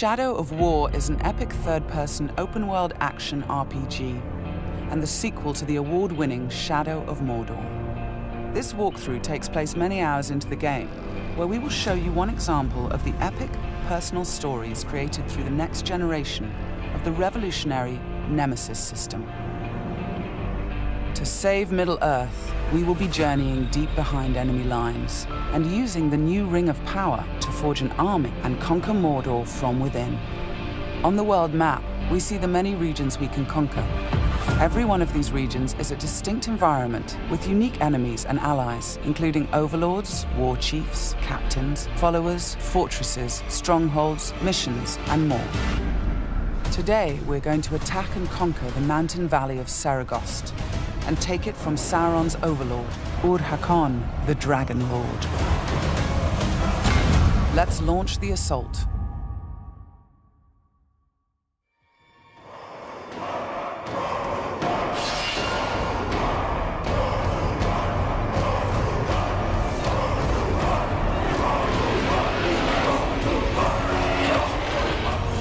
Shadow of War is an epic third-person open-world action RPG and the sequel to the award-winning Shadow of Mordor. This walkthrough takes place many hours into the game, where we will show you one example of the epic, personal stories created through the next generation of the revolutionary Nemesis system. To save Middle-earth, we will be journeying deep behind enemy lines and using the new Ring of Power to forge an army and conquer Mordor from within. On the world map, we see the many regions we can conquer. Every one of these regions is a distinct environment with unique enemies and allies, including overlords, war chiefs, captains, followers, fortresses, strongholds, missions, and more. Today, we're going to attack and conquer the mountain valley of Saragost and take it from Sauron's overlord, Ur-Hakon, the Dragon Lord. Let's launch the assault.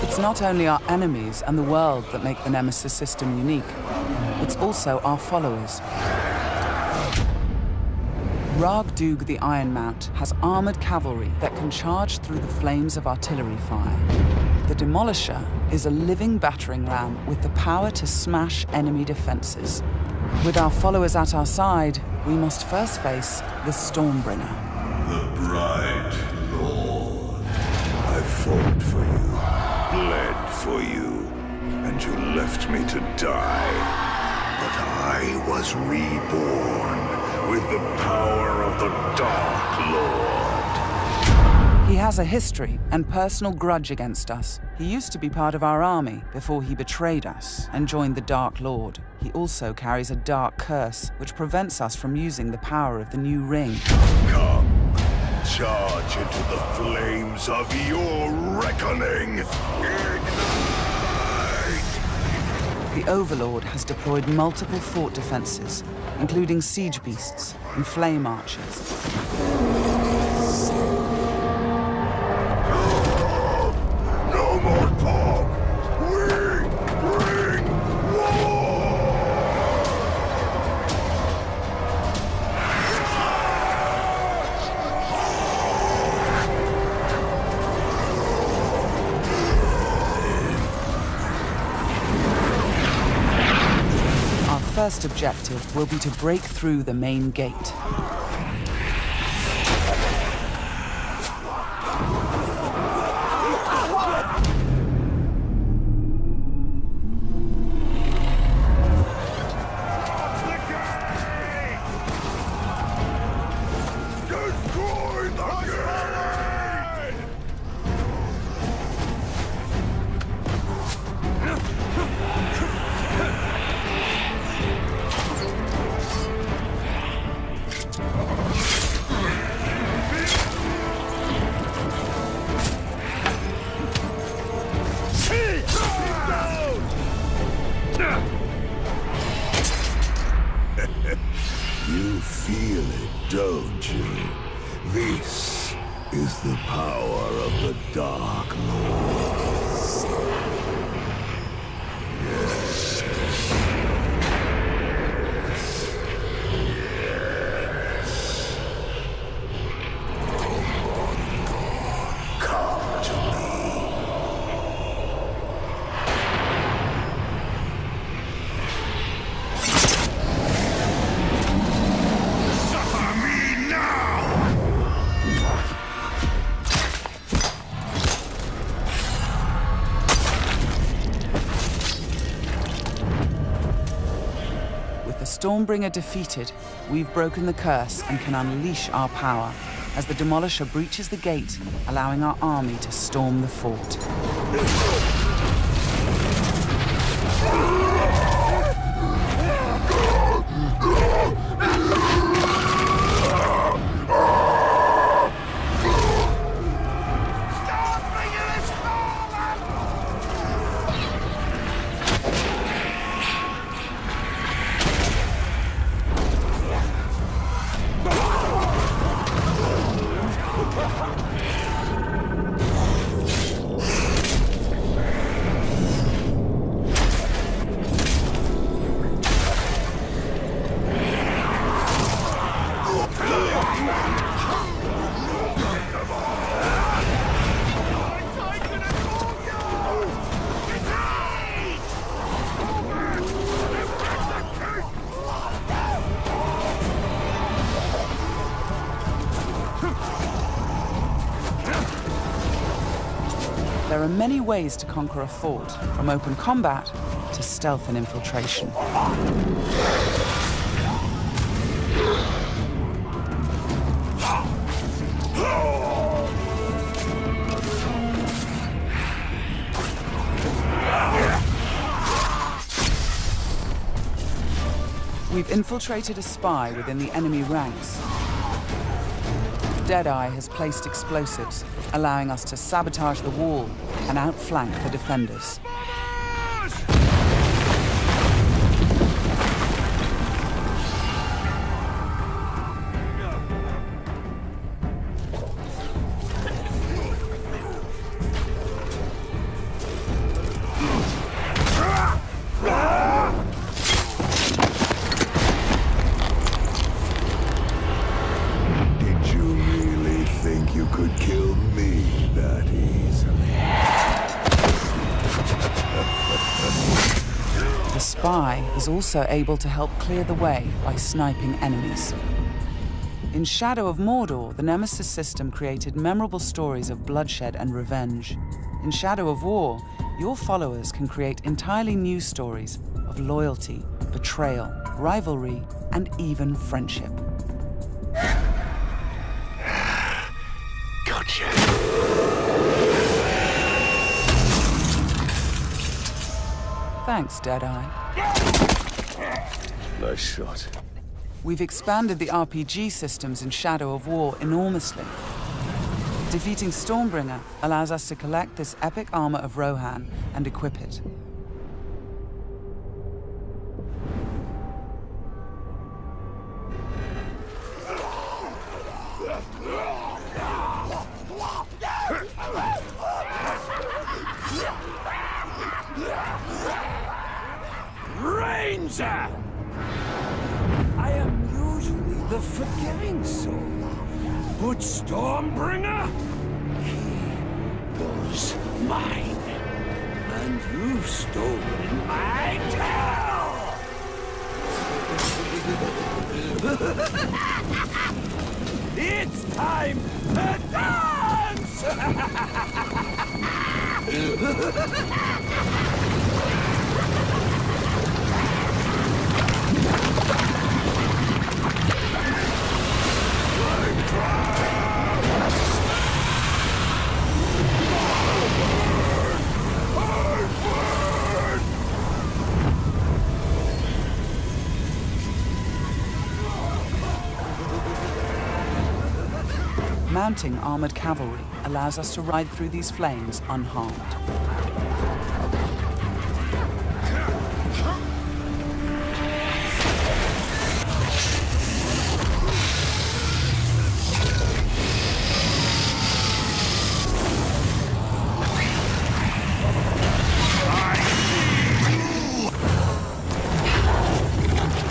It's not only our enemies and the world that make the Nemesis system unique, it's also our followers. Ragdug the Iron Mount has armored cavalry that can charge through the flames of artillery fire. The Demolisher is a living battering ram with the power to smash enemy defenses. With our followers at our side, we must first face the Stormbringer. The bright Lord. I fought for you, bled for you, and you left me to die. But I was reborn with the power of the Dark Lord. He has a history and personal grudge against us. He used to be part of our army before he betrayed us and joined the Dark Lord. He also carries a dark curse, which prevents us from using the power of the new ring. Come, charge into the flames of your reckoning. Ignite! The Overlord has deployed multiple fort defenses, including siege beasts and flame archers. No more talk! We bring war! Our first objective will be to break through the main gate. Destroy the gate! You feel it, don't you? This is the power of the Dark Lord. Yes. Yes. Come to me. Suffer me now! With the Stormbringer defeated, we've broken the curse and can unleash our power as the Demolisher breaches the gate, allowing our army to storm the fort. There are many ways to conquer a fort, from open combat to stealth and infiltration. We've infiltrated a spy within the enemy ranks. Deadeye has placed explosives, allowing us to sabotage the wall and outflank the defenders. Could kill me that easily. The spy is also able to help clear the way by sniping enemies. In Shadow of Mordor, the Nemesis system created memorable stories of bloodshed and revenge. In Shadow of War, your followers can create entirely new stories of loyalty, betrayal, rivalry, and even friendship. Thanks, Deadeye. Nice shot. We've expanded the RPG systems in Shadow of War enormously. Defeating Stormbringer allows us to collect this epic armor of Rohan and equip it. Ranger! I am usually the forgiving soul, but Stormbringer, he was mine, and you've stolen my tail! It's time to dance! Mounting armored cavalry allows us to ride through these flames unharmed.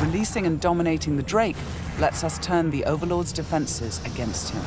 Releasing and dominating the Drake lets us turn the Overlord's defenses against him.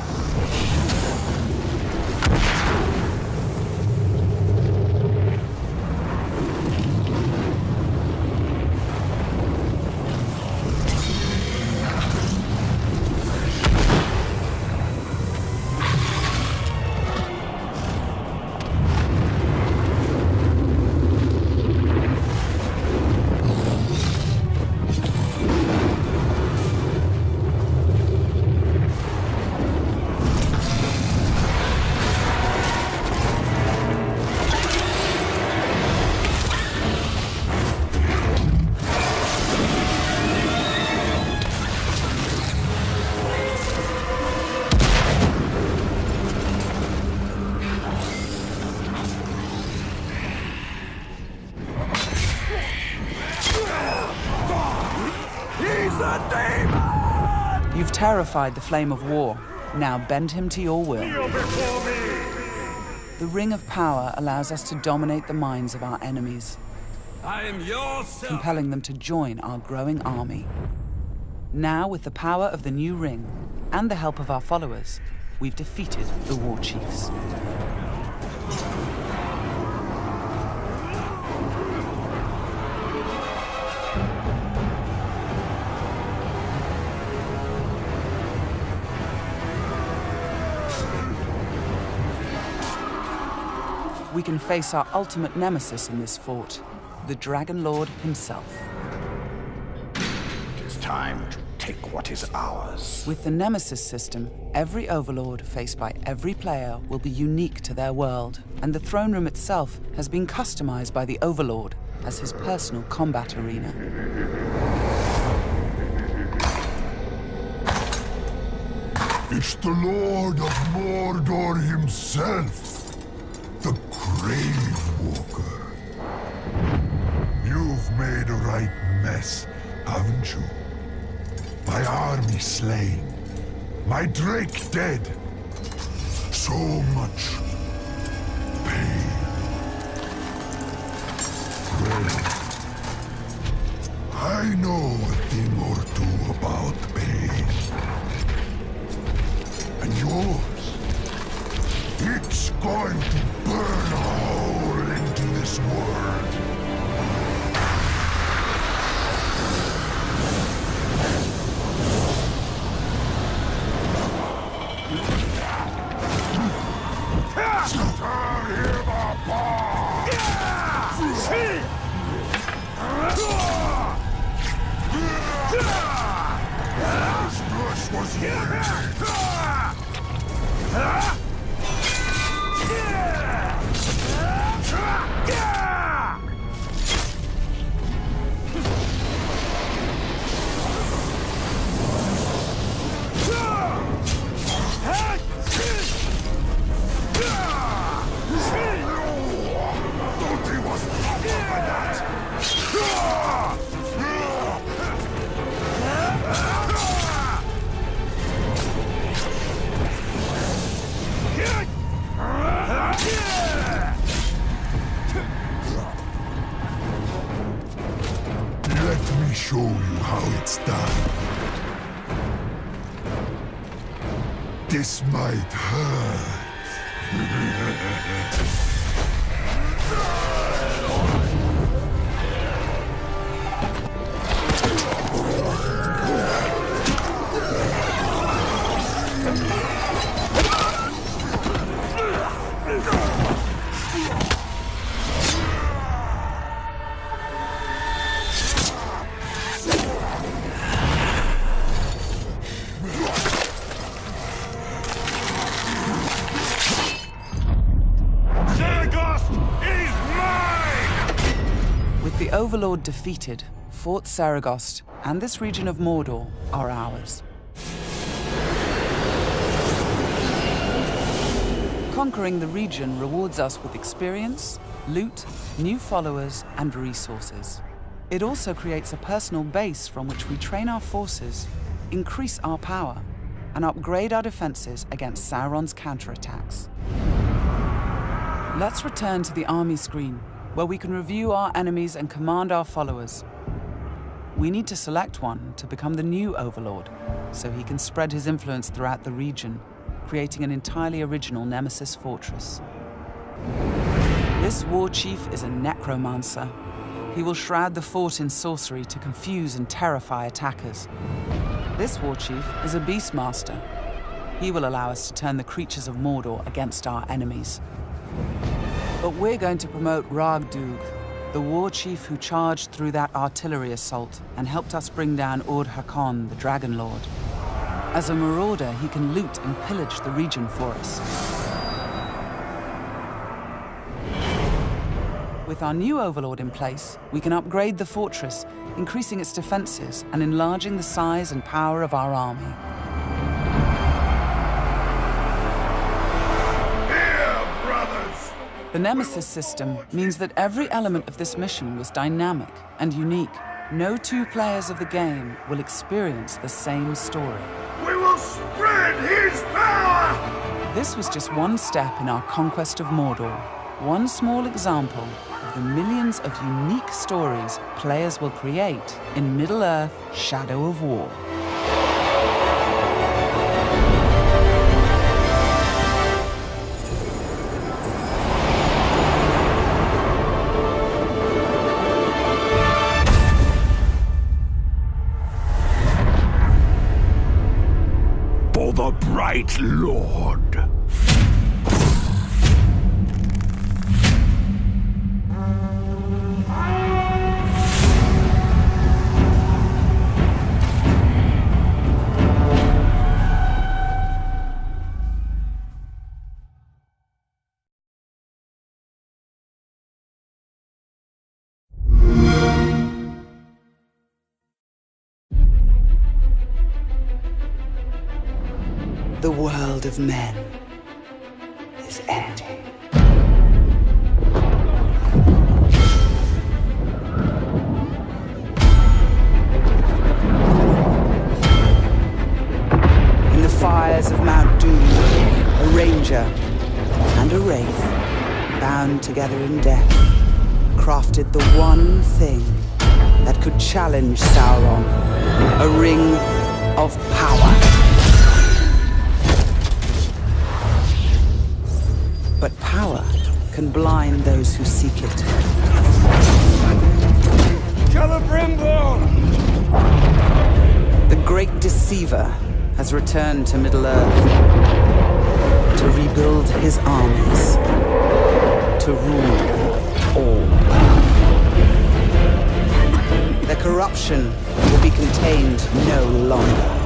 You've terrified the Flame of War. Now bend him to your will. The Ring of Power allows us to dominate the minds of our enemies, I am your son. compelling them to join our growing army. Now, with the power of the new ring and the help of our followers, we've defeated the War Chiefs. We can face our ultimate nemesis in this fort, the Dragon Lord himself. It is time to take what is ours. With the Nemesis system, every Overlord faced by every player will be unique to their world, and the throne room itself has been customized by the Overlord as his personal combat arena. It's the Lord of Mordor himself, the Grave Walker. You've made a right mess, haven't you? My army slain, my Drake dead. So much pain. Well, I know a thing or two about pain. And yours, it's going to burn a hole into this world. Tear him apart! This was Let me show you how it's done. This might hurt. With the Overlord defeated, Fort Saragost and this region of Mordor are ours. Conquering the region rewards us with experience, loot, new followers, and resources. It also creates a personal base from which we train our forces, increase our power, and upgrade our defenses against Sauron's counterattacks. Let's return to the army screen, where we can review our enemies and command our followers. We need to select one to become the new Overlord, so he can spread his influence throughout the region, creating an entirely original Nemesis fortress. This war chief is a necromancer. He will shroud the fort in sorcery to confuse and terrify attackers. This war chief is a beastmaster. He will allow us to turn the creatures of Mordor against our enemies. But we're going to promote Ragdug, the war chief who charged through that artillery assault and helped us bring down Ord-Hakon, the Dragon Lord. As a marauder, he can loot and pillage the region for us. With our new Overlord in place, we can upgrade the fortress, increasing its defenses and enlarging the size and power of our army. The Nemesis system means that every element of this mission was dynamic and unique. No two players of the game will experience the same story. We will spread his power! This was just one step in our conquest of Mordor. One small example of the millions of unique stories players will create in Middle-earth: Shadow of War. lord. The world of men is ending. In the fires of Mount Doom, a ranger and a wraith, bound together in death, crafted the one thing that could challenge Sauron, a ring of power. But power can blind those who seek it. Celebrimbor! The great deceiver has returned to Middle-earth to rebuild his armies, to rule all. Their corruption will be contained no longer.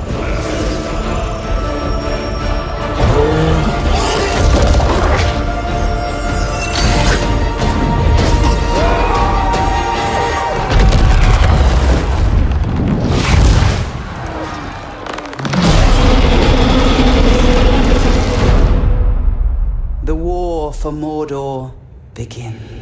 The war for Mordor begins.